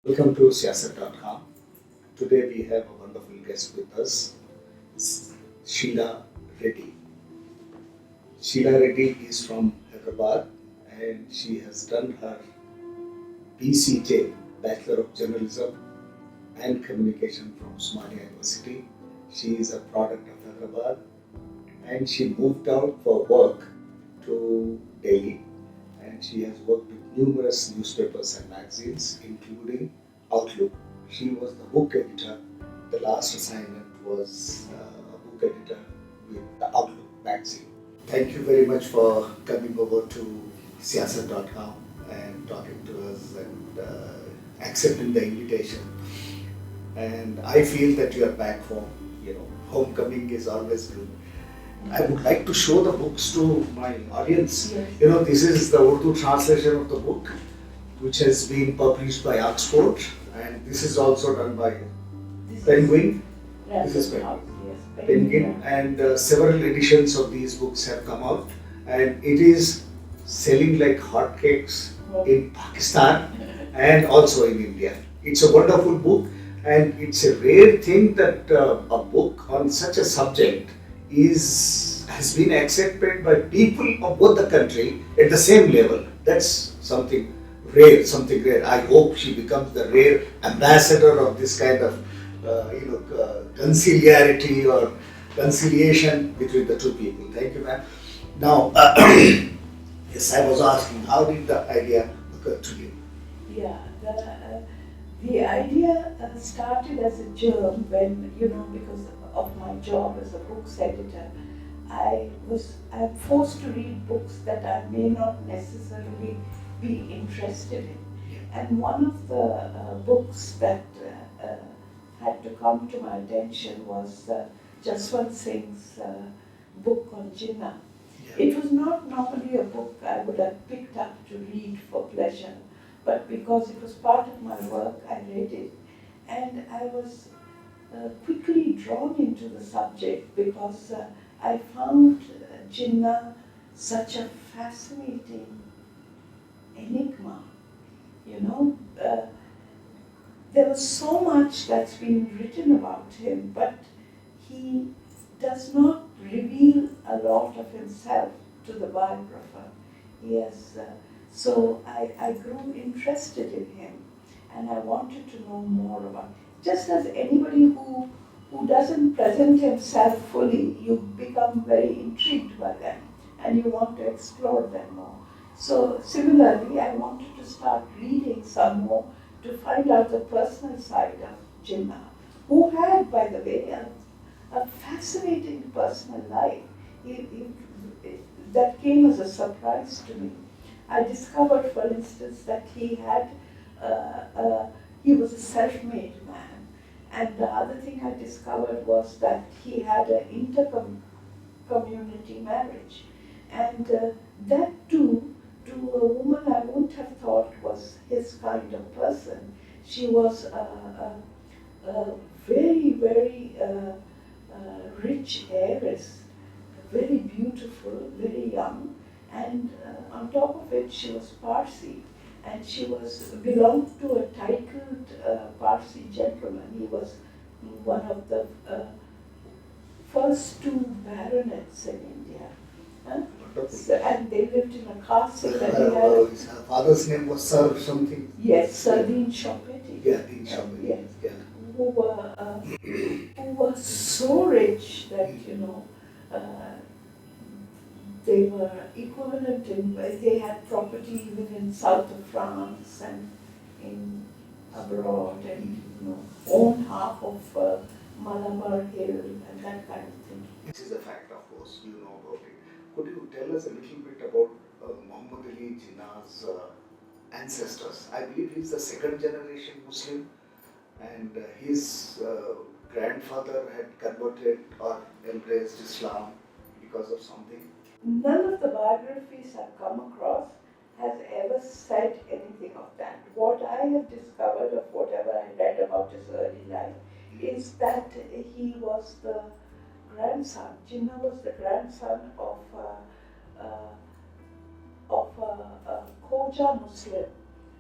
Welcome to Siasat.com. Today we have a wonderful guest with us, Sheela Reddy. Sheela Reddy is from Hyderabad and she has done her BCJ, Bachelor of Journalism and Communication from Osmania University. She is a product of Hyderabad and she moved out for work to Delhi, and she has worked with numerous newspapers and magazines, including Outlook. She was the book editor. The last assignment was a book editor with the Outlook magazine. Thank you very much for coming over to Siasat.com and talking to us and accepting the invitation. And I feel that you are back home. Homecoming is always good. I would like to show the books to my audience. Yes. This is the Urdu translation of the book, which has been published by Oxford, and this is also done by Penguin. This is Penguin. Yes, Penguin, and several editions of these books have come out, and it is selling like hotcakes in Pakistan and also in India. It's a wonderful book, and it's a rare thing that a book on such a subject has been accepted by people of both the country at the same level. That's something rare, I hope she becomes the rare ambassador of this kind of conciliarity or conciliation between the two people. Thank you, ma'am. Now, yes, I was asking, how did the idea occur to you? Yeah, the idea started as a germ when, because of my job as a books editor, I'm forced to read books that I may not necessarily be interested in. And one of the books that had to come to my attention was Jaswant Singh's book on Jinnah. Yeah. It was not normally a book I would have picked up to read for pleasure, but because it was part of my work, I read it. And I was quickly drawn into the subject because I found Jinnah such a fascinating enigma. There was so much that's been written about him, but he does not reveal a lot of himself to the biographer. Yes, so I grew interested in him, and I wanted to know more about him. Just as anybody who doesn't present himself fully, you become very intrigued by them and you want to explore them more. So similarly, I wanted to start reading some more to find out the personal side of Jinnah, who had, by the way, a fascinating personal life. That came as a surprise to me. I discovered, for instance, that he was a self-made man. And the other thing I discovered was that he had an inter-community marriage. And that too, to a woman I wouldn't have thought was his kind of person. She was a very, very rich heiress, very beautiful, very young, and on top of it, she was Parsi, and she belonged to a titled Parsi gentleman. He was one of the first two baronets in India. And they lived in a castle. His father's name was Sir something. Yes, Sir Dean Shopeti. Yeah, Dean Shopeti. Yes. Yeah. Who were so rich that they were equivalent they had property even in south of France and in abroad, and owned half of Malabar Hill and that kind of thing. It is a fact, of course, you know about it. Could you tell us a little bit about Muhammad Ali Jinnah's ancestors? I believe he's the second generation Muslim, and his grandfather had converted or embraced Islam because of something. None of the biographies I've come across has ever said anything of that. What I have discovered of whatever I read about his early life is that he was the grandson. Jinnah was the grandson of a Khoja Muslim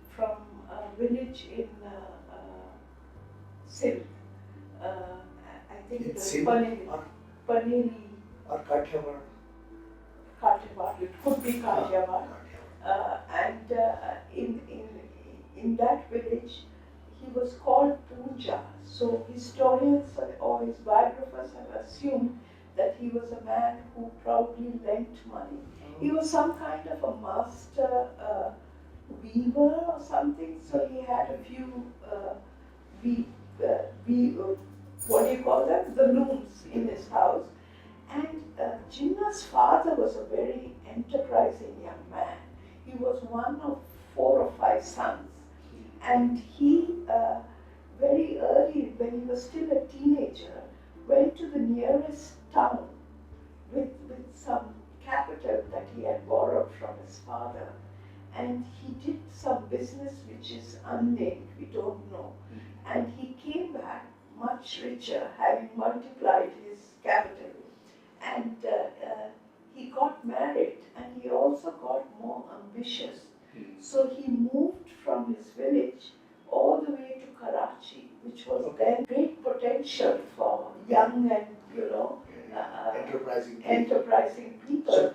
from a village in silk. I think it It's was silk Paneri or Kathiawar. Kathiawar. It could be Kathiawar. And in that village, he was called Puja. So historians or his biographers have assumed that he was a man who probably lent money. He was some kind of a master weaver or something. So he had a few we, what do you call them? The looms in his house. And Jinnah's father was a very enterprising young man. He was one of 4 or 5 sons. And he, very early, when he was still a teenager, went to the nearest town with some capital that he had borrowed from his father. And he did some business which is unnamed, we don't know. And he came back much richer, having multiplied his capital. And he got married, and he also got more ambitious. So he moved from his village all the way to Karachi, which was then great potential for young and, enterprising people. So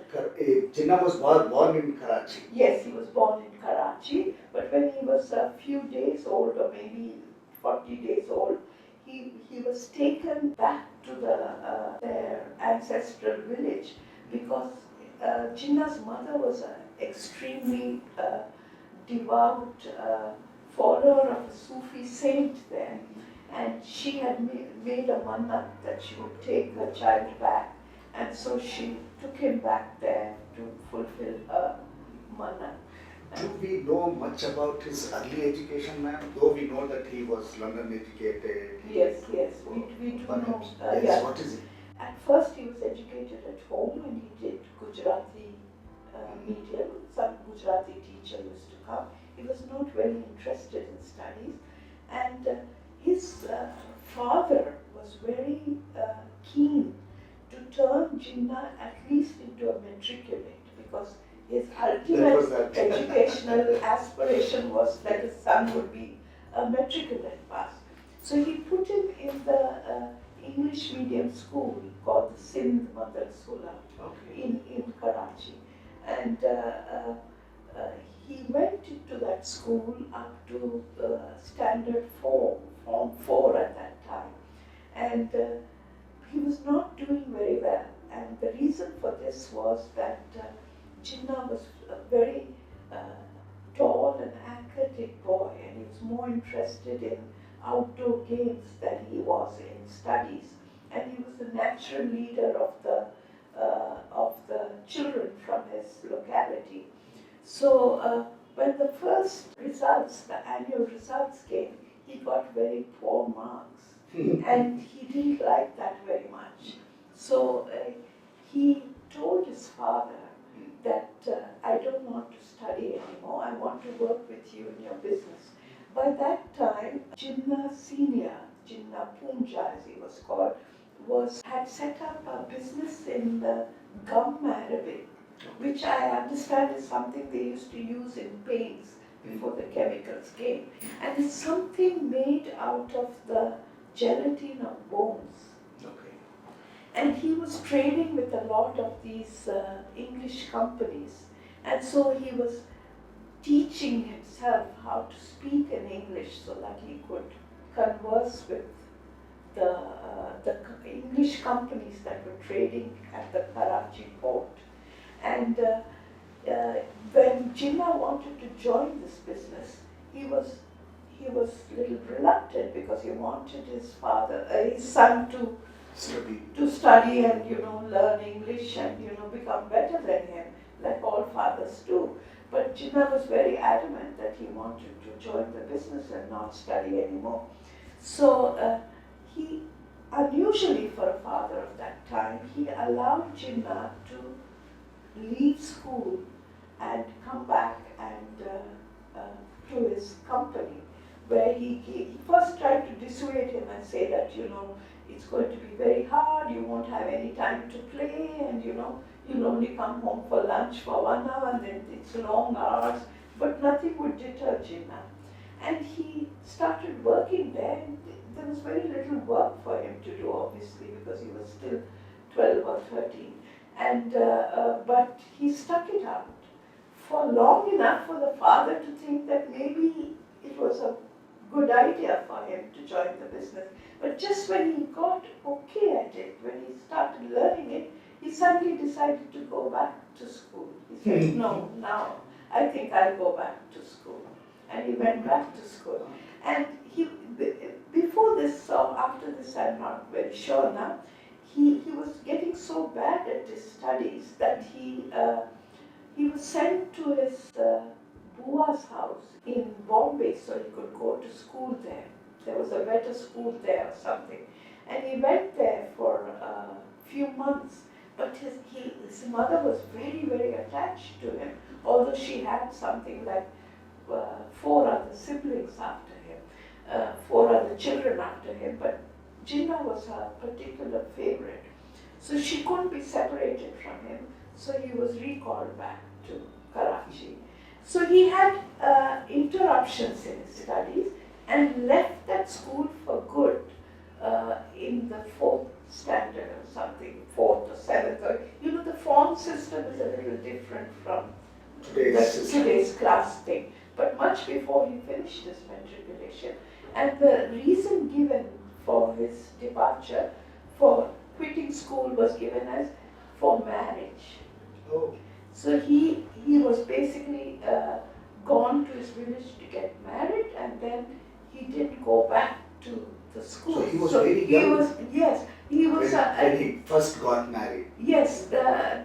Jinnah was born in Karachi. Yes, he was born in Karachi, but when he was a few days old, or maybe 40 days old, he was taken back to their ancestral village because Jinnah's mother was an extremely devout follower of a Sufi saint there, and she had made a mannat that she would take her child back, and so she took him back there to fulfill her mannat. Do we know much about his early education, ma'am? Though we know that he was London educated. Yes, we do know. Yes, Yeah. what is it? At first he was educated at home and he did Gujarati medium. Some Gujarati teacher used to come. He was not very interested in studies, and his father was very keen to turn Jinnah at least into a matriculate, because his ultimate educational aspiration was that his son would be a matriculate pass. So he put him in the English medium school called the Sindh Madrasula in Karachi. And he went into that school up to standard 4, form 4 at that time. And he was not doing very well. And the reason for this was that Jinnah was a very tall and athletic boy, and he was more interested in outdoor games than he was in studies. And he was the natural leader of the children from his locality. So when the first results, the annual results came, he got very poor marks, and he didn't like that very much. So he told his father that I don't want to study anymore, I want to work with you in your business. By that time, Jinnah Senior, Jinnah Punja as he was called, had set up a business in the gum Arabic, which I understand is something they used to use in paints before the chemicals came. And it's something made out of the gelatin of bones. Okay. And he was trading with a lot of these English companies. And so he was teaching himself how to speak in English so that he could converse with the English companies that were trading at the Karachi port. And when Jinnah wanted to join this business, he was a little reluctant because he wanted his son to study and learn English and become better than him, like all fathers do. But Jinnah was very adamant that he wanted to join the business and not study anymore. So he, unusually for a father of that time, he allowed Jinnah to leave school and come back and to his company, where he first tried to dissuade him and say that it's going to be very hard, you won't have any time to play, and you'll only come home for lunch for 1 hour, and then it's long hours. But nothing would deter Jinnah. And he started working there. there was very little work for him to do, obviously, because he was still 12 or 13. But he stuck it out for long enough for the father to think that maybe it was a good idea for him to join the business. But just when he got okay at it, when he started learning it, he suddenly decided to go back to school. He said, no, now I think I'll go back to school. And he went back to school. And before this or after this, I'm not very sure now, he was getting so bad at his studies that he was sent to his Bua's house in Bombay so he could go to school there. There was a better school there or something. And he went there for a few months. But his mother was very, very attached to him, although she had something like 4 other siblings after him, 4 other children after him. But Jinnah was her particular favorite. So she couldn't be separated from him. So he was recalled back to Karachi. So he had interruptions in his studies and left that school for good in the 4th standard or something, 4th or 7th. Or, the form system is a little different from today's class thing. But much before he finished his matriculation. And the reason given for his departure, for quitting school, was given as for marriage. Oh. So he was basically gone to his village to get married, and then he didn't go back to the school. So he was very young. Yes, he was. When he first got married. Yes, the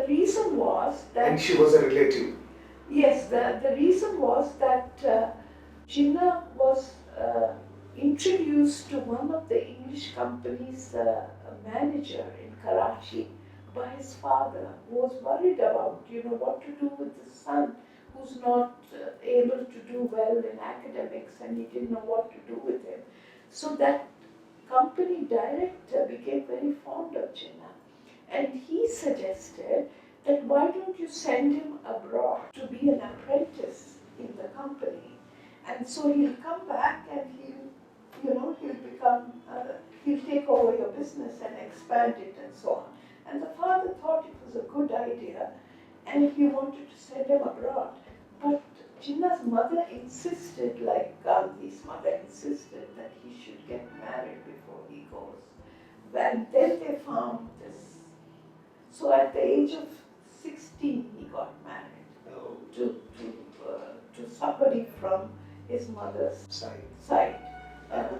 reason was that. And she was a relative. Yes, the reason was that Jinnah was introduced to one of the English company's manager in Karachi by his father, who was worried about, what to do with his son who's not able to do well in academics, and he didn't know what to do with him. So that company director became very fond of Jinnah, and he suggested that why don't you send him abroad to be an apprentice in the company, and so he'll come back and he'll become, he'll take over your business and expand it and so on. And the father thought it was a good idea, and he wanted to send him abroad. But Jinnah's mother insisted, like Gandhi's mother insisted, that he should get married before he goes. And then they found this. So at the age of 16, he got married to somebody from his mother's side.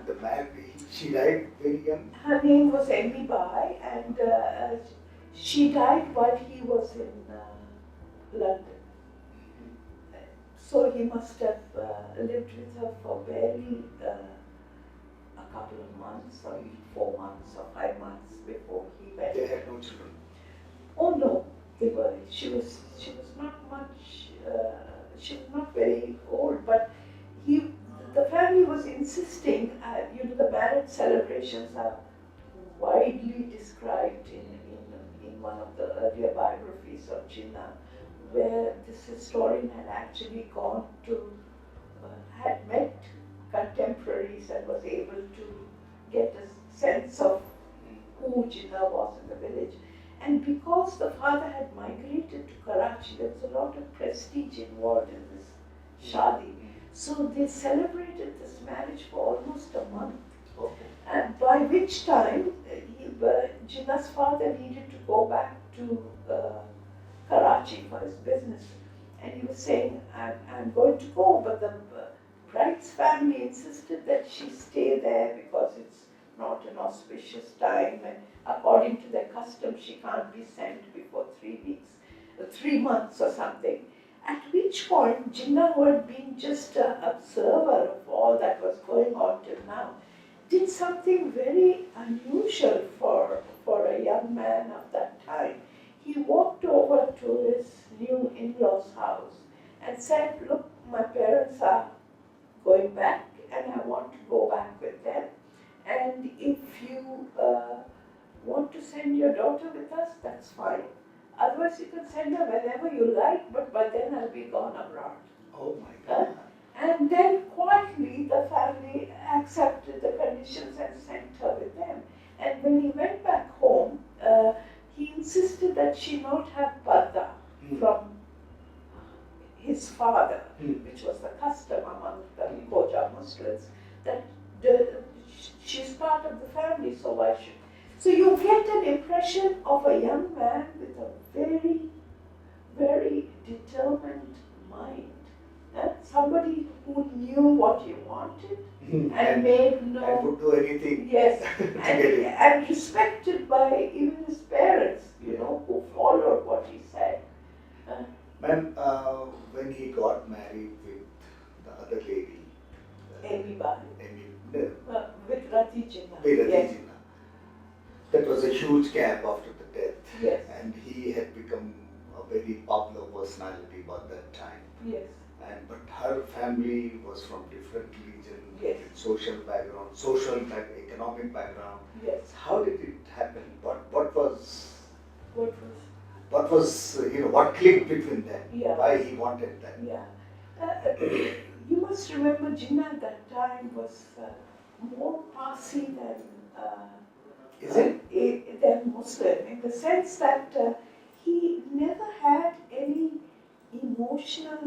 The man, she died very young. Her name was Emmy Bai, and she died while he was in London. So he must have lived with her for barely a couple of months, or 4 months or 5 months before he went. They had no children. Oh no, they were. She was not much. She was not very old, but the family was insisting. The marriage celebrations are widely described in one of the earlier biographies of Jinnah, where this historian had actually gone to, had met contemporaries and was able to get a sense of who Jinnah was in the village. And because the father had migrated to Karachi, there was a lot of prestige involved in this shadi. So they celebrated this marriage for almost a month. Okay. And by which time, Jinnah's father needed to go back to Karachi for his business. And he was saying, I'm going to go, but the bride's family insisted that she stay there because it's not an auspicious time, and according to their custom, she can't be sent before 3 months or something. At which point, Jinnah, who had been just an observer of all that was going on till now, did something very unusual for a young man of that time. He walked over to his new in-laws' house and said, look, my parents are going back and I want to go back with them. And if you want to send your daughter with us, that's fine. Otherwise, you can send her whenever you like, but by then I'll be gone abroad. Oh my God. And then quietly the family accepted the condition his father, which was the custom among the Khoja Muslims, that she's part of the family, so why should? So you get an impression of a young man with a very, very determined mind. Somebody who knew what he wanted and made no... And would do anything. Yes, to get it. and respected by even his parents, you know, who followed what he said. Ma'am, when he got married with the other lady, Everybody. With Ruttie Jinnah. With Ruttie Yes. Jinnah, that was a huge gap after the death. Yes. And he had become a very popular personality by that time. Yes. But her family was from different religion, Yes. social background, economic background. Yes. How did it happen? What was What what clicked between them? Yeah. Why he wanted that? Yeah. You must remember Jinnah at that time was more Parsi than Is it? than Muslim, in the sense that he never had any emotional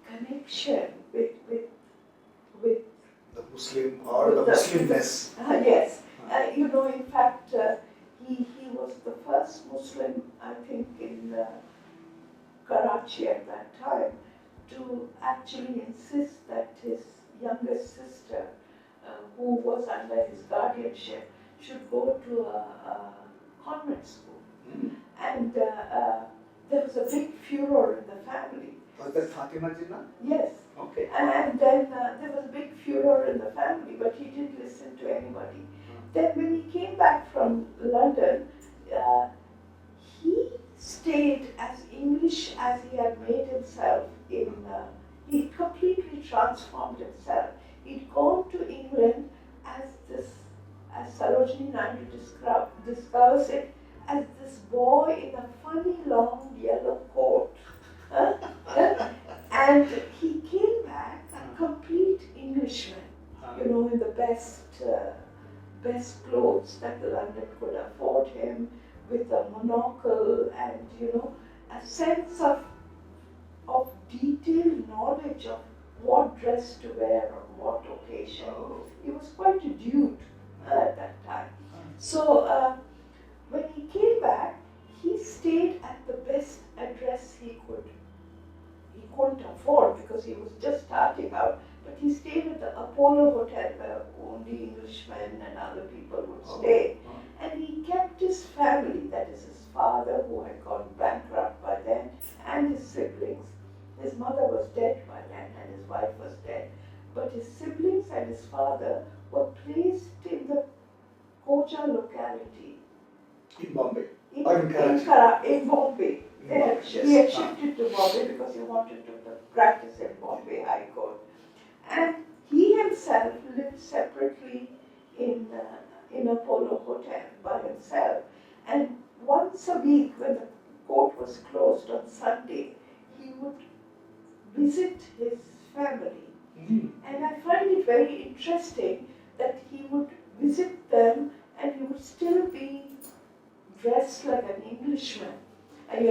connection with The Muslim or the Muslimness? yes. In fact, he was the first Muslim, I think, in Karachi at that time to actually insist that his youngest sister, who was under his guardianship, should go to a convent school. And there was a big furor in the family. Was that Fatima Jinnah? Yes. Okay. And then there was a big furor in the family, but he didn't listen to anybody. Then when he came back from London, he stayed as English as he had made himself he completely transformed himself. He'd gone to England as Sarojini Naidu discovers it, as this boy in a funny long yellow coat. And he came back a complete Englishman, in the best clothes that London could afford him, with a monocle and, a sense of detailed knowledge of what dress to wear on what occasion. He was quite a dude at that time. So when he came back, he stayed at the best address he could. He couldn't afford because he was just starting out, but he stayed at the Apollo Hotel where only Englishmen and other people would stay. And he kept his family, that is his father, who had gone bankrupt by then, and his siblings. His mother was dead by then and his wife was dead. But his siblings and his father were placed in the Khoja locality. In Bombay? In Bombay. He had shifted to Bombay because he wanted to practice in Bombay High Court. And he himself lived separately in Apollo Hotel by himself. And once a week, when the court was closed on Sunday, he would visit his family. And I find it very interesting that he would visit them and he would still be dressed like an Englishman. And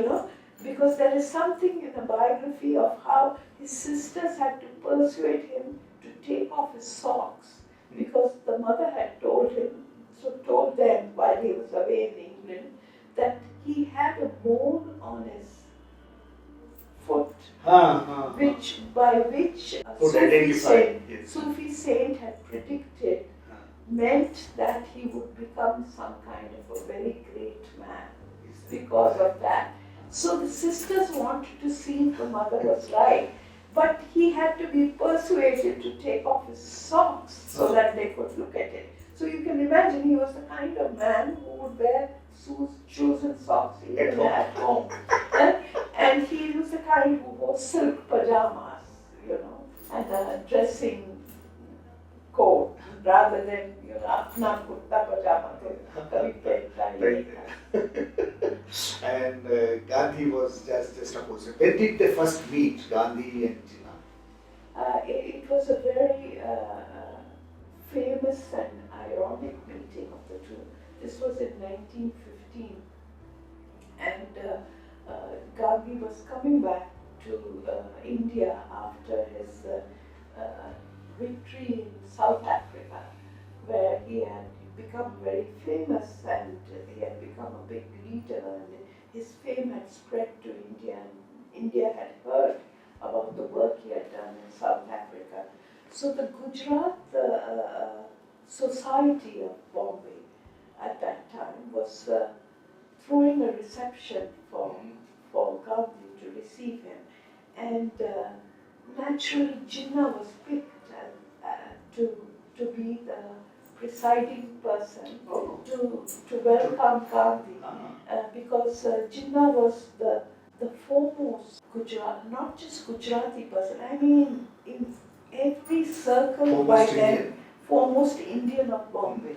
because there is something in the biography of how his sisters had to persuade him to take off his socks, because the mother had told them while he was away in England that he had a mole on his foot, which a Sufi saint had predicted meant that he would become some kind of a very great man because of that. So the sisters wanted to see if the mother was right, but he had to be persuaded to take off his socks so that they could look at it. So you can imagine he was the kind of man who would wear shoes and socks even at home. And he was the kind who wore silk pajamas, and a dressing coat rather than, apna kurta pajama. And Gandhi was just opposite. When did they first meet, Gandhi and Jinnah? It was a very famous and ironic meeting of the two. This was in 1915, and Gandhi was coming back to India after his victory in South Africa, where he had become very famous and he had become a big leader, and his fame had spread to India, and India had heard about the work he had done in South Africa. So the Gujarat Society of Bombay at that time was throwing a reception for Gandhi to receive him, and naturally Jinnah was picked to be the presiding person to welcome Gandhi, because Jinnah was the foremost Gujarat, not just Gujarati person, I mean in every circle Foremost by Indian. then, foremost Indian of Bombay.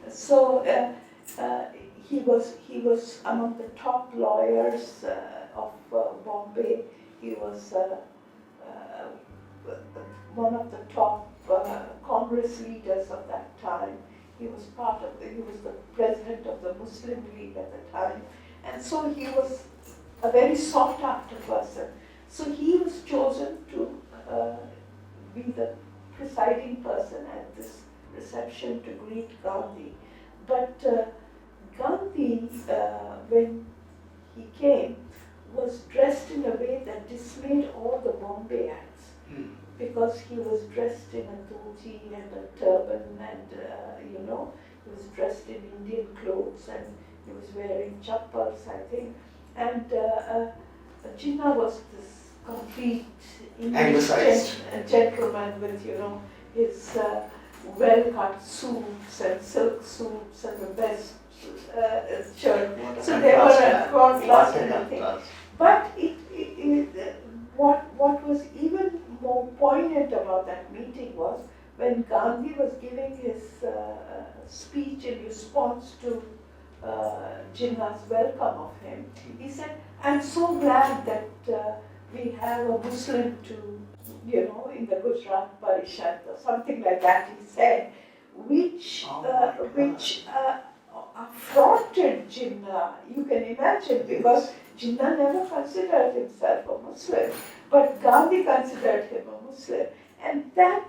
So he was among the top lawyers of Bombay. He was one of the top Congress leaders of that time. He was the president of the Muslim League at the time, and so he was a very sought after person. So he was chosen to be the presiding person at this reception to greet Gandhi. But Gandhi, when he came, was dressed in a way that dismayed all the Bombayites, because he was dressed in a dhoti and a turban, and he was dressed in Indian clothes, and he was wearing chappals, I think. And Jinnah was this complete English gentleman with, his well-cut suits and silk suits and the best shirt. So they were a contrast and everything. But what was even more poignant about that meeting was when Gandhi was giving his speech in response to Jinnah's welcome of him. He said, "I'm so glad that we have a Muslim to, in the Gujarat Parishad," or something like that he said, which affronted Jinnah. You can imagine, because Jinnah never considered himself a Muslim, but Gandhi considered him a Muslim. And that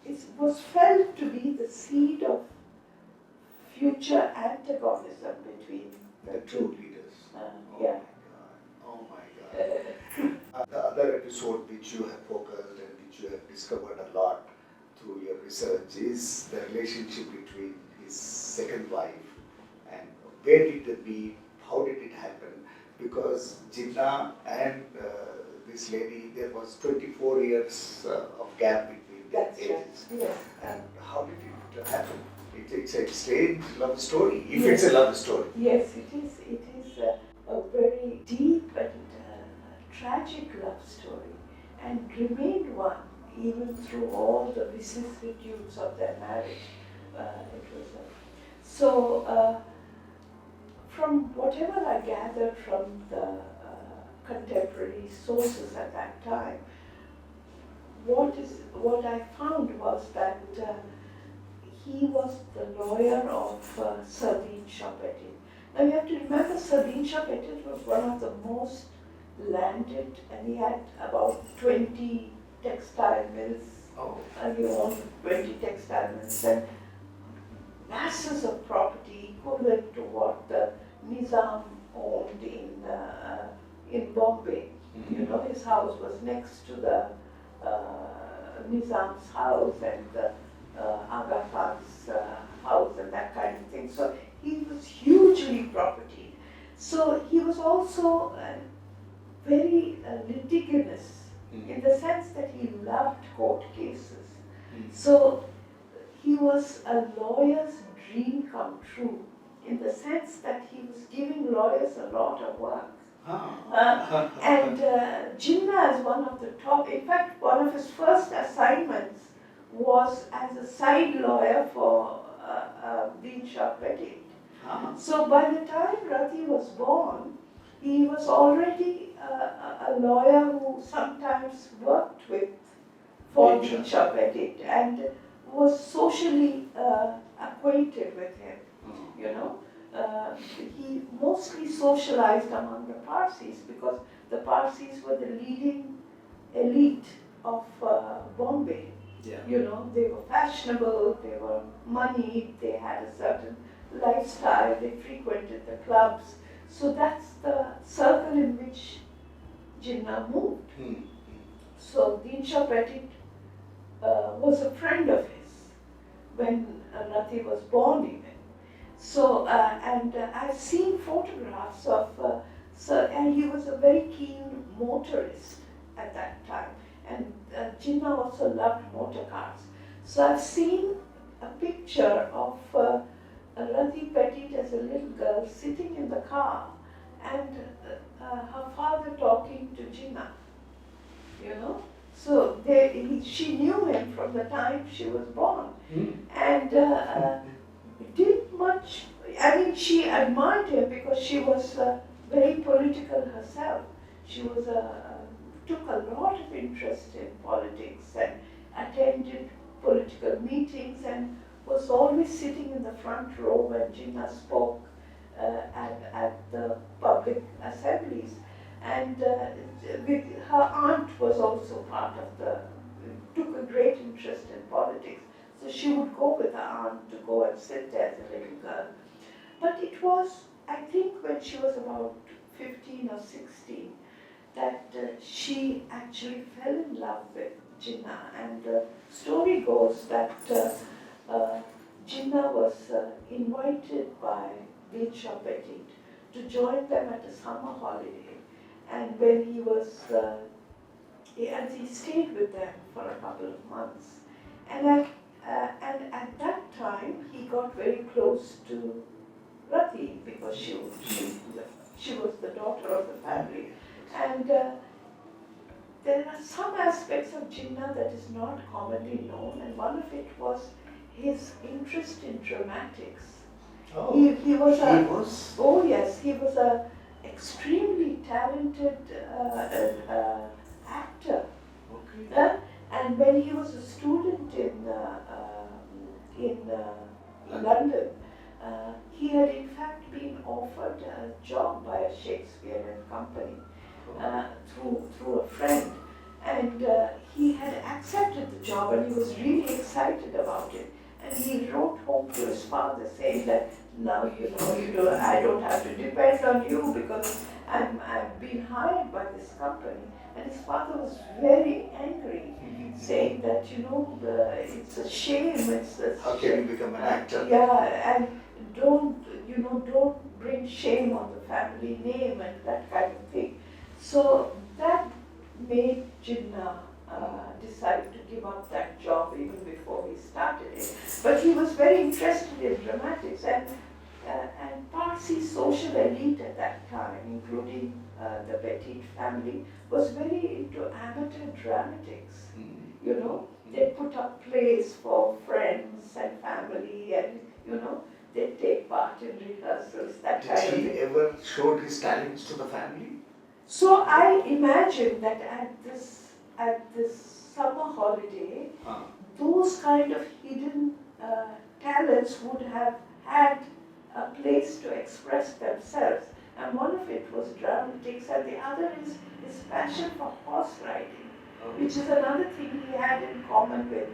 it was felt to be the seed of future antagonism between the two leaders. Yeah. Oh my God. The other episode which you have focused and which you have discovered a lot through your research is the relationship between his second wife, and where did it be, how did it happen? Because Jinnah and this lady, there was 24 years of gap between their ages. Yes. And how did it happen? It's a strange love story, if it's a love story. Yes, it is. It is a very deep and tragic love story, and remained one even through all the vicissitudes of their marriage. From whatever I gathered from the contemporary sources at that time, what I found was that he was the lawyer of Sardin Shah Petit. Now you have to remember, Sardin Shah Petit was one of the most landed, and he had about 20 textile mills. He owned 20 textile mills and masses of property equivalent to what the Nizam owned in Bombay. Mm-hmm. His house was next to the Nizam's house and the Aga Khan's house and that kind of thing. So he was hugely property. So he was also very litigious, in the sense that he loved court cases. So he was a lawyer's dream come true, in the sense that he was giving lawyers a lot of work. And Jinnah is one of the top. In fact, one of his first assignments was as a side lawyer for Din Shah Petit. So by the time Ruttie was born, he was already a lawyer who sometimes worked with for Din Shah Petit and was socially acquainted with him, he mostly socialized among the Parsis because the Parsis were the leading elite of Bombay. Yeah. You know, they were fashionable, they were moneyed, they had a certain lifestyle, they frequented the clubs. So that's the circle in which Jinnah moved. So Dinshaw Petit was a friend of his when Ruttie was born even. So, I've seen photographs of, and he was a very keen motorist at that time. And Jinnah also loved motor cars. So I've seen a picture of Ruttie Petit as a little girl sitting in the car and her father talking to Jinnah, you know. So she knew him from the time she was born. And did much, I mean, she admired him because she was very political herself. She was took a lot of interest in politics and attended political meetings and was always sitting in the front row when Jinnah spoke at the public assemblies. And her aunt was also part of took a great interest in politics. So she would go with her aunt to go and sit there as a little girl. But it was, I think, when she was about 15 or 16, that she actually fell in love with Jinnah. And the story goes that Jinnah was invited by Dinshaw Petit to join them at a summer holiday. And when he was, he stayed with them for a couple of months. And at that time, he got very close to Ruttie because she was the daughter of the family. And there are some aspects of Jinnah that is not commonly known, and one of it was his interest in dramatics. Oh, he was oh yes, he was a extremely talented actor. Okay. And when he was a student in London, he had in fact been offered a job by a Shakespearean company through a friend, and he had accepted the job and he was really excited about it. And he wrote home to his father saying that now I don't have to depend on you because I've been hired by this company. And his father was very angry, saying that it's a shame. How can you become an actor? Yeah, and don't bring shame on the family name and that kind of thing. So that made Jinnah decide to give up that job even before he started it. But he was very interested in dramatics, and Parsi social elite at that time, including the Petit family, was very into amateur dramatics. They put up plays for friends and family, and they take part in rehearsals, that kind of thing. Did he ever showed his talents to the family? So I imagine that at this summer holiday, those kind of hidden talents would have had a place to express themselves. And one of it was dramatics, and the other is his passion for horse riding, which is another thing he had in common with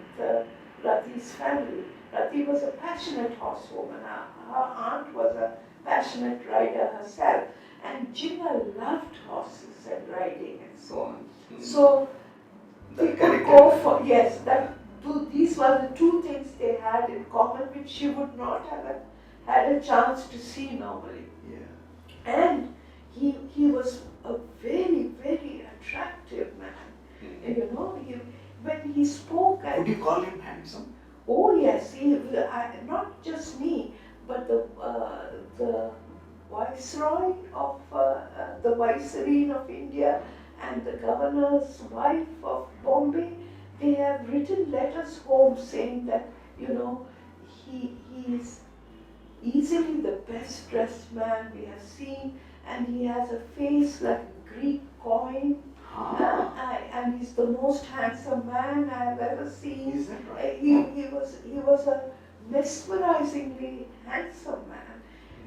Ruttie's family. Ruttie was a passionate horsewoman. Her aunt was a passionate rider herself. And Jinnah loved horses and riding and so on. So they could go for, these were the two things they had in common, which she would not have had a chance to see normally. Yeah. And he was a very, very attractive man. When he spoke... Would you call him handsome? Oh yes, not just me, but the Viceroy of the Viceroy of India and the governor's wife of Bombay, they have written letters home saying that, he is easily the best dressed man we have seen, and he has a face like a Greek coin, and he's the most handsome man I have ever seen. Is that right? He was a mesmerizingly handsome man.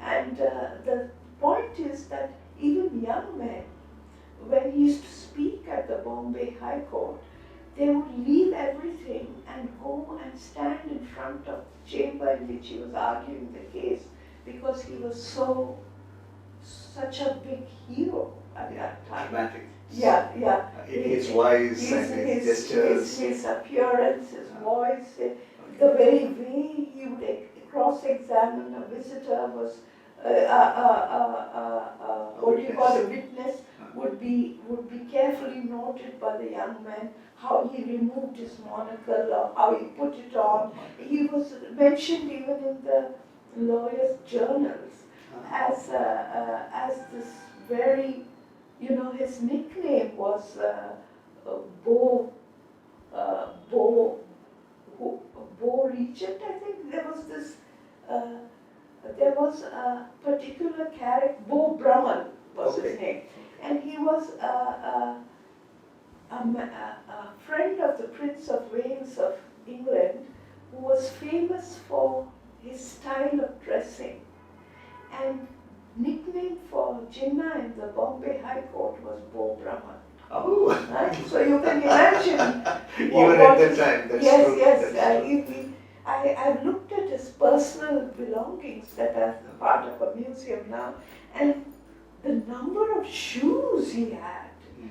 And the point is that even young men, when he used to speak at the Bombay High Court, they would leave everything and go and stand in front of the chamber in which he was arguing the case, because he was such a big hero at that time. Dramatic. Yeah, yeah. In his voice and his gestures. His appearance, his voice, the very way he would cross-examine a visitor was, what do you call, a witness, would be carefully noted by the young man, how he removed his monocle or how he put it on. He was mentioned even in the lawyers' journals as this very, his nickname was Bo Regent. I think there was a particular character, Bo Brahman was his name, and he was a friend of the Prince of Wales of England, who was famous for his style of dressing. And nickname for Jinnah in the Bombay High Court was Bo Brahman. Oh. Right? So you can imagine. Even at that time, that's yes, true. Yes, That's true. I've looked at his personal belongings that are part of a museum now, and the number of shoes he had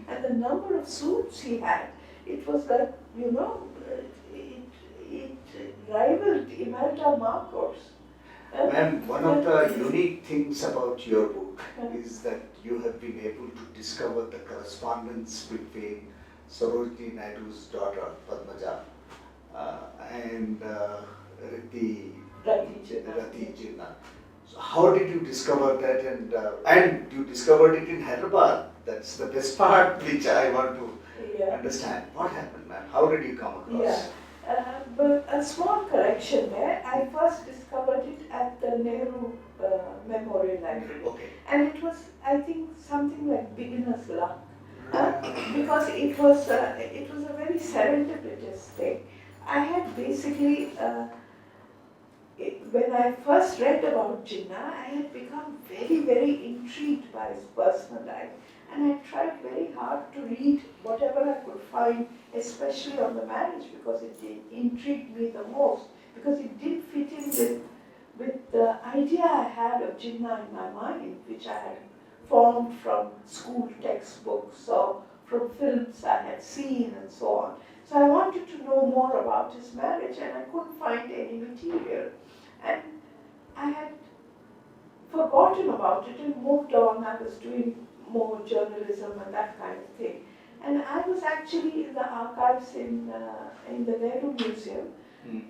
and the number of suits he had, it was like, it rivaled Imelda Marcos. Ma'am, one of the unique things about your book is that you have been able to discover the correspondence between Sarojini Naidu's daughter, Padmaja, and Ruttie Jinnah. So how did you discover that? And you discovered it in Hyderabad. That's the best part which I want to understand. What happened, ma'am? How did you come across? Yeah. But a small correction there. I first discovered it at the Nehru Memorial Library. Okay. And it was, I think, something like beginner's luck. Because it was a very serendipitous thing. I had basically, when I first read about Jinnah, I had become very, very intrigued by his personal life. And I tried very hard to read whatever I could find, especially on the marriage, because it intrigued me the most, because it did fit in with the idea I had of Jinnah in my mind, which I had formed from school textbooks or from films I had seen and so on. So I wanted to know more about his marriage, and I couldn't find any material. And I had forgotten about it and moved on. I was doing more journalism and that kind of thing. And I was actually in the archives in the Nehru Museum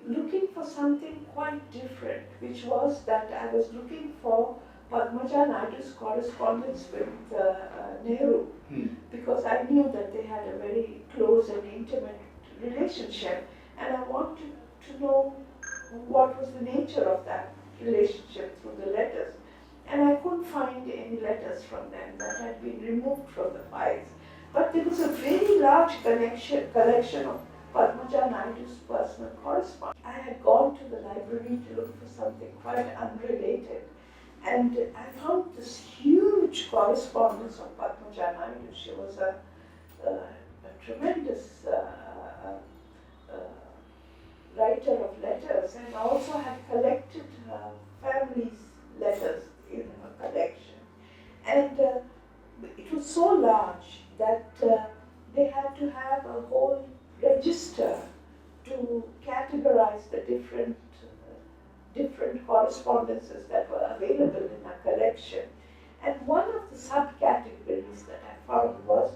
looking for something quite different, which was that I was looking for Padmaja Naidu's correspondence with Nehru, because I knew that they had a very close and intimate relationship, and I wanted to know what was the nature of that relationship through the letters. And I couldn't find any letters from them, that had been removed from the files. But there was a very large collection of Padmaja Naidu's personal correspondence. I had gone to the library to look for something quite unrelated, and I found this huge correspondence of Padmaja Naidu. She was a tremendous writer of letters, and also had collected her family's letters in her collection. And it was so large that they had to have a whole register to categorize the different correspondences that were available in her collection. And one of the subcategories that I found was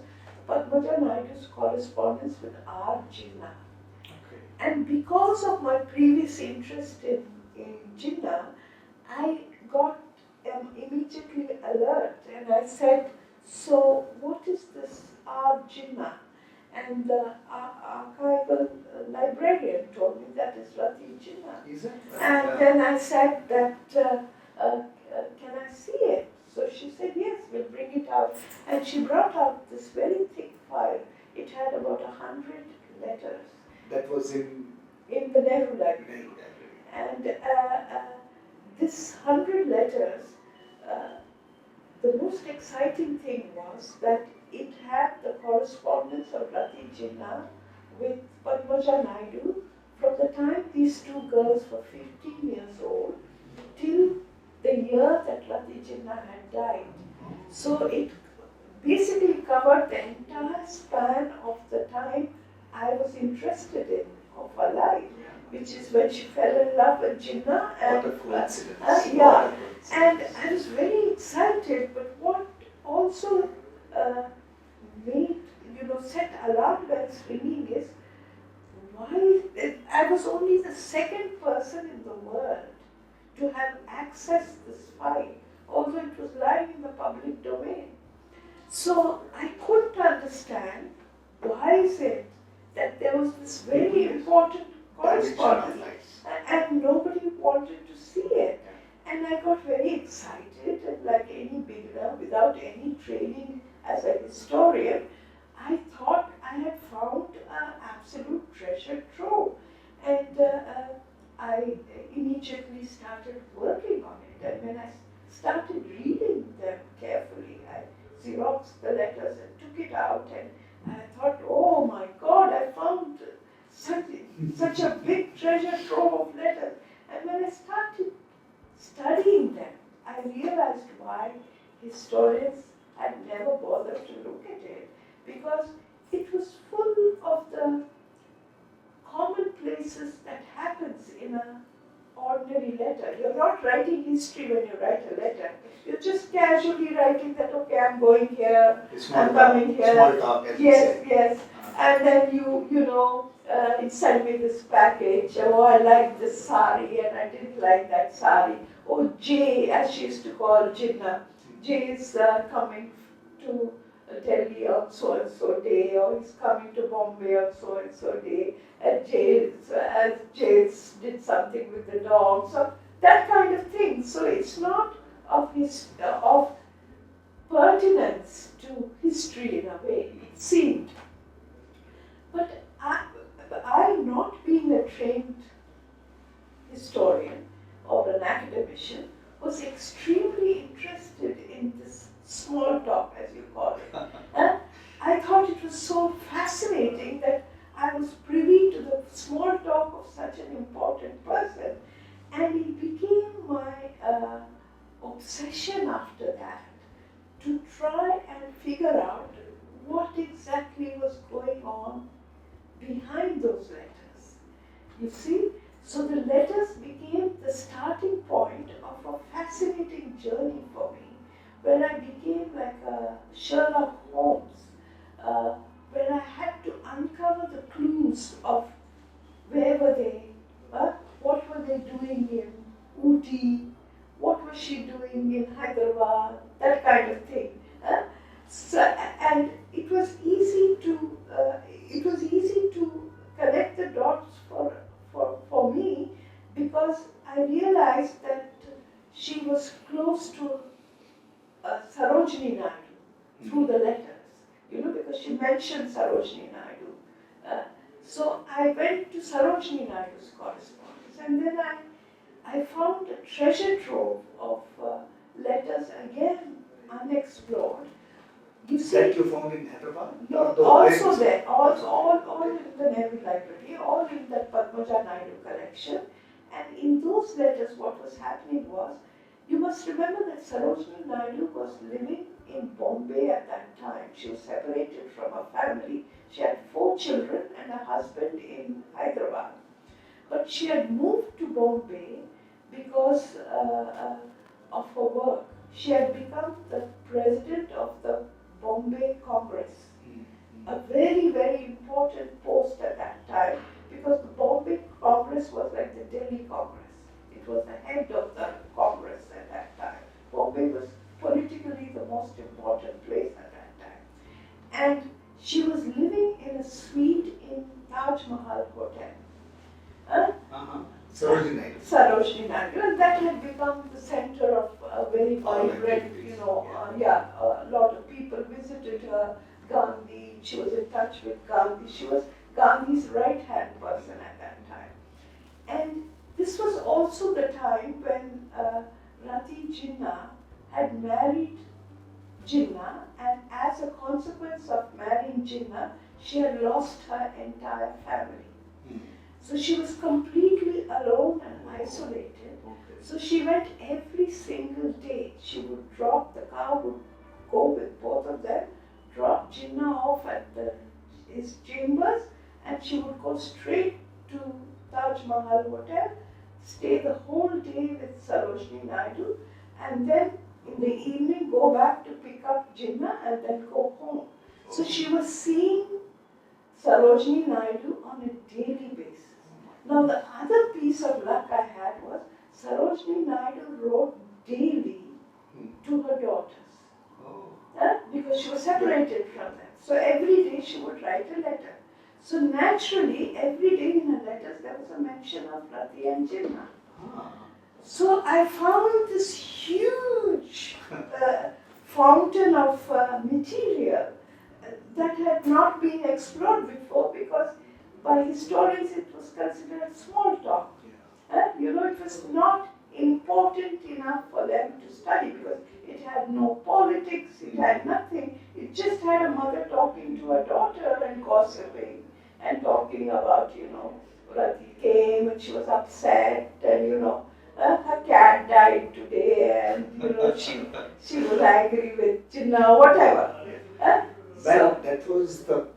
Padmaja Naidu's correspondence with R. Jinnah. Okay. And because of my previous interest in Jinnah, I got immediately alert, and I said, so what is this R. Jinnah? And the archival librarian told me that is Ruttie Jinnah. Is it? And then I said that, can I see it? So she said, yes, we'll bring it out. And she brought out this very thick file. It had about 100 letters. That was in the Nehru Library. And this 100 letters the most exciting thing was that it had the correspondence of Ruttie Jinnah with Padmaja Naidu from the time these two girls were 15 years old till the year that Ruttie Jinnah had died. So it basically covered the entire span of the time I was interested in of her life, which is when she fell in love with Jinnah. And what a coincidence. Yeah, and I was very excited, but what also made, set alarm bells ringing is why I was only the second person in the world to have accessed this file, although it was lying in the public domain. So I couldn't understand why is it that there was this very important correspondence and nobody wanted to see it. And I got very excited, and like any beginner without any training as a historian, I thought I had found an absolute treasure trove. And I immediately started working on it. And when I started reading them carefully, I Xeroxed the letters and took it out, and I thought, oh my God, I found such a big treasure trove of letters. And when I started studying them, I realized why historians had never bothered to look at it, because it was full of the commonplaces that happens in an ordinary letter. You're not writing history when you write a letter. You're just casually writing that, okay, I'm going here, I'm coming here. Small talk, as yes, yes. And then you send me this package. Oh, I like this sari and I didn't like that sari. Oh, Jay, as she used to call Jinnah. Jay is coming to Delhi on so-and-so day, or he's coming to Bombay on so-and-so day. And Jay did something with the dog. So that kind of thing. So it's not of pertinence to history in a way, it seemed. But I not being a trained historian or an academician, was extremely interested in this small talk, as you call it. I thought it was so fascinating that I was privy to the small talk of such an important person, and it became my obsession after that to try and figure out what exactly was going on behind those letters. You see? So the letters became the starting point of a fascinating journey for me, where I became like a Sherlock Holmes, where I had to uncover the clues of where were they, what were they doing in Ooty, what was she doing in Hyderabad, that kind of thing. So, and it was easy to connect the dots for me, because I realized that she was close to Sarojini Naidu through the letters, because she mentioned Sarojini Naidu. So I went to Sarojini Naidu's correspondence, and then I found a treasure trove of letters, again unexplored. You see, that you found in Hyderabad? No, also there, all in the Nehru Library, all in that Padmaja Naidu collection. And in those letters, what was happening was, you must remember that Sarojini Naidu was living in Bombay at that time. She was separated from her family. She had 4 children and a husband in Hyderabad. But she had moved to Bombay because of her work. She had become the president of the Bombay Congress, a very, very important post at that time, because the Bombay Congress was like the Delhi Congress. It was the head of the Congress at that time. Bombay was politically the most important place at that time. And she was living in a suite in Taj Mahal Hotel. Sarojini Naidu, and that had become the center of a very vibrant, a lot of people visited her. Gandhi, she was in touch with Gandhi. She was Gandhi's right-hand person at that time. And this was also the time when Ruttie Jinnah had married Jinnah, and as a consequence of marrying Jinnah, she had lost her entire family. So she was completely alone and isolated. So she went every single day. She would drop, the car would go with both of them, drop Jinnah off at his chambers, and she would go straight to Taj Mahal Hotel, stay the whole day with Sarojini Naidu, and then in the evening go back to pick up Jinnah and then go home. So she was seeing Sarojini Naidu on a daily basis. Now the other piece of luck I had was Sarojini Naidu wrote daily to her daughters. Because she was separated from them. So every day she would write a letter. So naturally, every day in her letters there was a mention of Ruttie and Jinnah. So I found this huge fountain of material that had not been explored before, because by historians it was considered small talk. It was not important enough for them to study because it had no politics, it had nothing. It just had a mother talking to her daughter and gossiping and talking about, Ruttie came and she was upset and, her cat died today and, she was angry with Jinnah, whatever. Well, that was the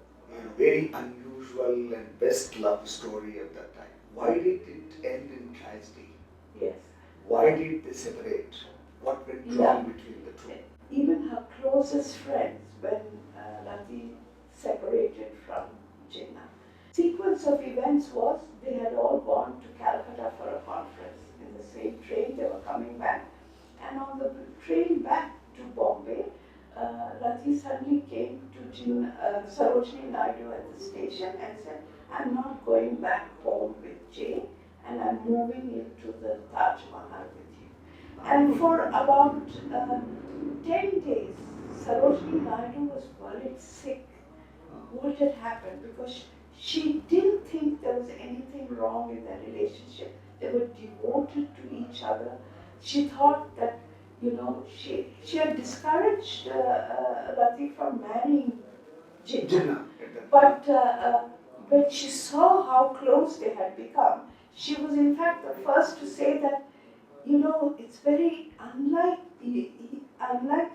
very unusual and best love story of that time. Why did it end in tragedy? Yes. Why did they separate? What went wrong between the two? Even her closest friends, when Ruttie separated from Jinnah, sequence of events was they had all gone to Calcutta for a conference. In the same train, they were coming back. And on the train back to Bombay, Ruttie suddenly came to Sarojini Naidu at the station and said, I'm not going back home with Jay, and I'm moving into the Taj Mahal with you. And for about 10 days, Sarojini Naidu was worried sick. What had happened? Because she didn't think there was anything wrong in their relationship. They were devoted to each other. She thought that, she had discouraged Ruttie from marrying Jinnah. But when she saw how close they had become, she was in fact the first to say that, it's very unlike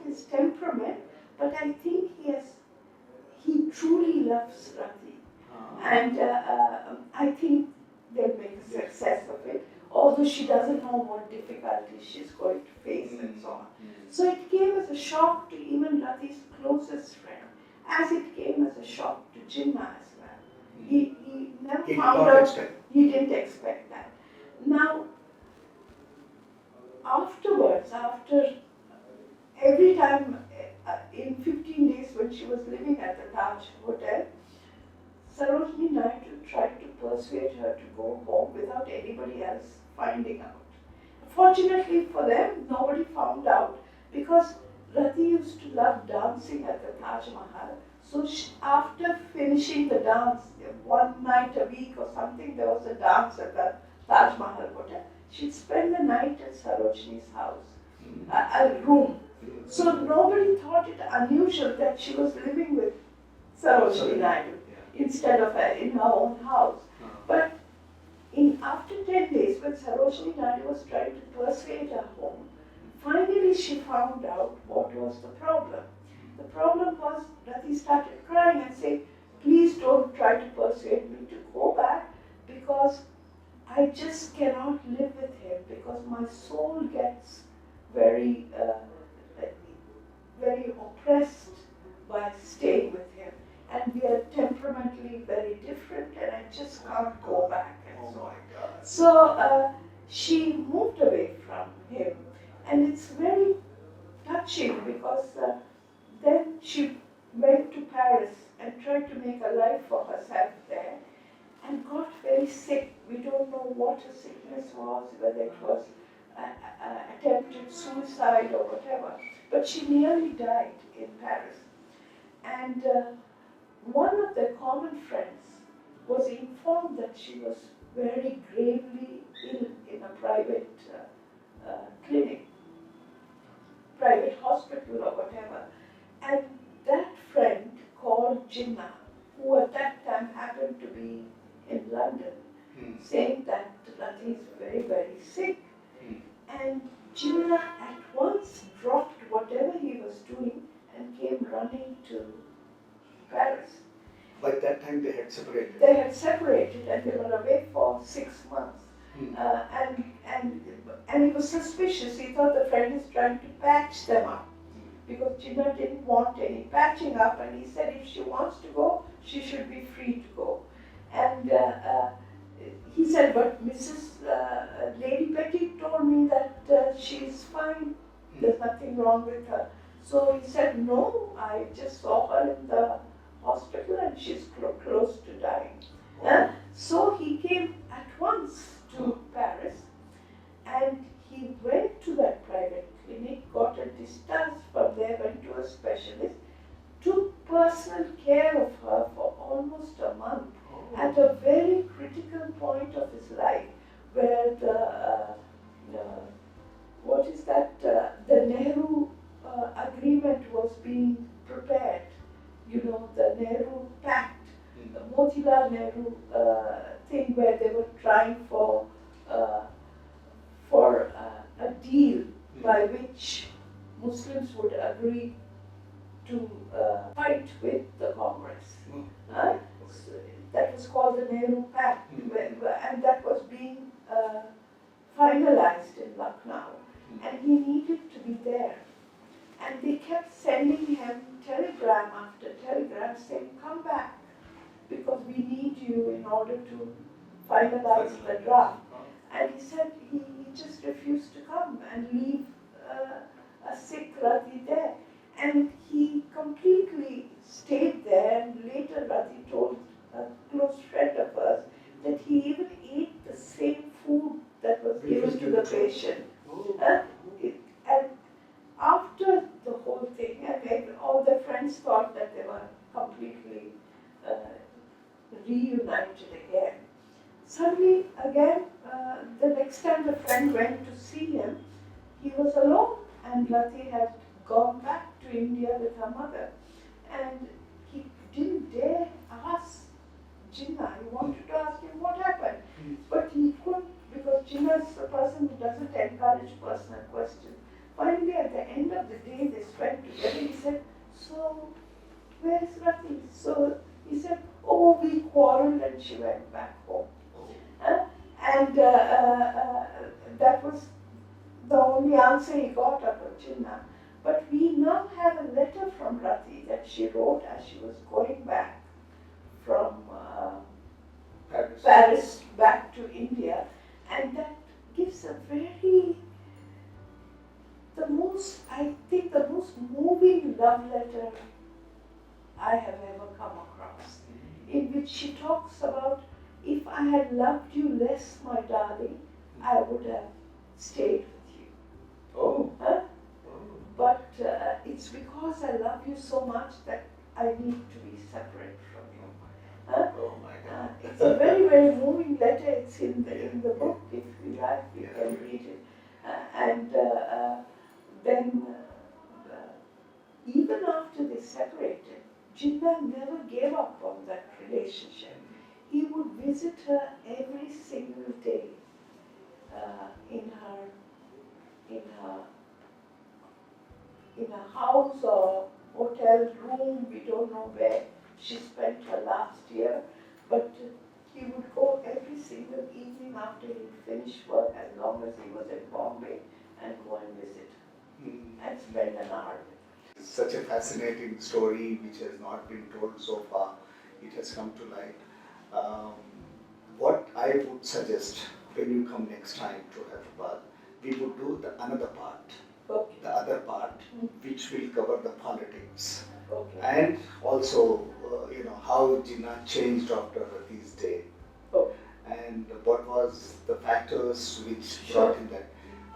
his temperament, but I think he truly loves Ruttie. And I think they'll make a success of it, although she doesn't know what difficulties she's going to face and so on. So it came as a shock to even Rattie's closest friend, as it came as a shock to Jinnah as well. He never found out, he didn't expect that. Now, afterwards, after every time in 15 days when she was living at the Taj Hotel, Sarojini Naidu tried to persuade her to go home without anybody else finding out. Fortunately for them, nobody found out because Ruttie used to love dancing at the Taj Mahal. So after finishing the dance, one night a week or something, there was a dance at the Taj Mahal Hotel. She'd spend the night at Sarojini's house, a room. So nobody thought it unusual that she was living with Sarojini Naidu instead of in her own house. But after 10 days, when Sarojini Naidu was trying to persuade her home, finally she found out what was the problem. The problem was Ruttie started crying and saying, please don't try to persuade me to go back because I just cannot live with him because my soul gets very, very oppressed by staying with him. And we are temperamentally very different and I just can't go back. And so she moved away from him. And it's very touching because then she went to Paris and tried to make a life for herself there and got very sick. We don't know what her sickness was, whether it was attempted suicide or whatever. But she nearly died in Paris. And one of their common friends was informed that she was very gravely ill in a private clinic, private hospital or whatever. And that friend called Jinnah, who at that time happened to be in London, saying that Ruttie is very, very sick. And Jinnah at once dropped whatever he was doing and came running to Paris. By that time they had separated. They had separated and they were away for 6 months. And he was suspicious. He thought the friend is trying to patch them up because Jinnah didn't want any patching up, and he said if she wants to go, she should be free to go. And he said, but Mrs. Lady Betty told me that she's fine, there's nothing wrong with her. So he said, no, I just saw her in the hospital and she's close to dying. So he came at once to Paris and he went to that private clinic, got a discharge from there, went to a specialist, took personal care of her for almost a month at a very critical point of his life where the Nehru agreement was being prepared. You know, the Nehru Pact, the Motilal Nehru thing where they were trying for a deal by which Muslims would agree to fight with the Congress. So that was called the Nehru Pact, and that was being finalized in Lucknow, and he needed to be there. And they kept sending him telegram after telegram saying, come back, because we need you in order to finalize the draft. And he said he just refused to come and leave a sick Ruttie there. And he completely stayed there, and later Ruttie told a close friend of ours that he even ate the same food that was given to the patient. And after the whole thing, and all the friends thought that they were completely reunited again. Suddenly, again, the next time the friend went to see him, he was alone, and Ruttie had gone back to India with her mother. And he didn't dare ask Jinnah. He wanted to ask him what happened, but he couldn't, because Jinnah is a person who doesn't encourage personal questions. Finally, at the end of the day, they spent together. He said, so, where's Ruttie? So he said, oh, we quarreled and she went back home. And that was the only answer he got out of Jinnah. But we now have a letter from Ruttie that she wrote as she was going back from Paris back to India, and that gives a the most moving love letter I have ever come across, in which she talks about, if I had loved you less, my darling, I would have stayed with you. Oh. But it's because I love you so much that I need to be separate from you. Oh my God. It's a very, very moving letter. It's in the book. If you like, you can read it. And then, even after they separated, Jinnah never gave up on that relationship. He would visit her every single day in a house or hotel room. We don't know where she spent her last year, but he would go every single evening after he finished work, as long as he was in Bombay, and go and visit and spend an hour with her. It's such a fascinating story which has not been told so far. It has come to light. What I would suggest, when you come next time to Hyderabad, we would do another part. Okay. The other part, which will cover the politics, Okay. and also, how Jinnah changed after his day, Okay. and what was the factors which brought in that,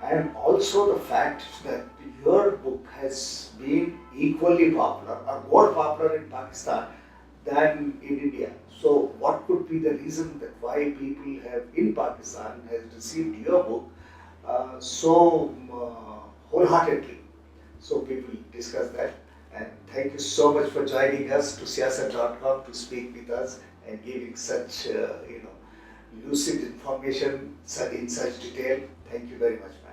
and also the fact that your book has been equally popular or more popular in Pakistan than in India. So, what could be the reason that why people in Pakistan has received your book so wholeheartedly? So we will discuss that. And thank you so much for joining us to Siasat.com to speak with us and giving such lucid information in such detail. Thank you very much, ma'am.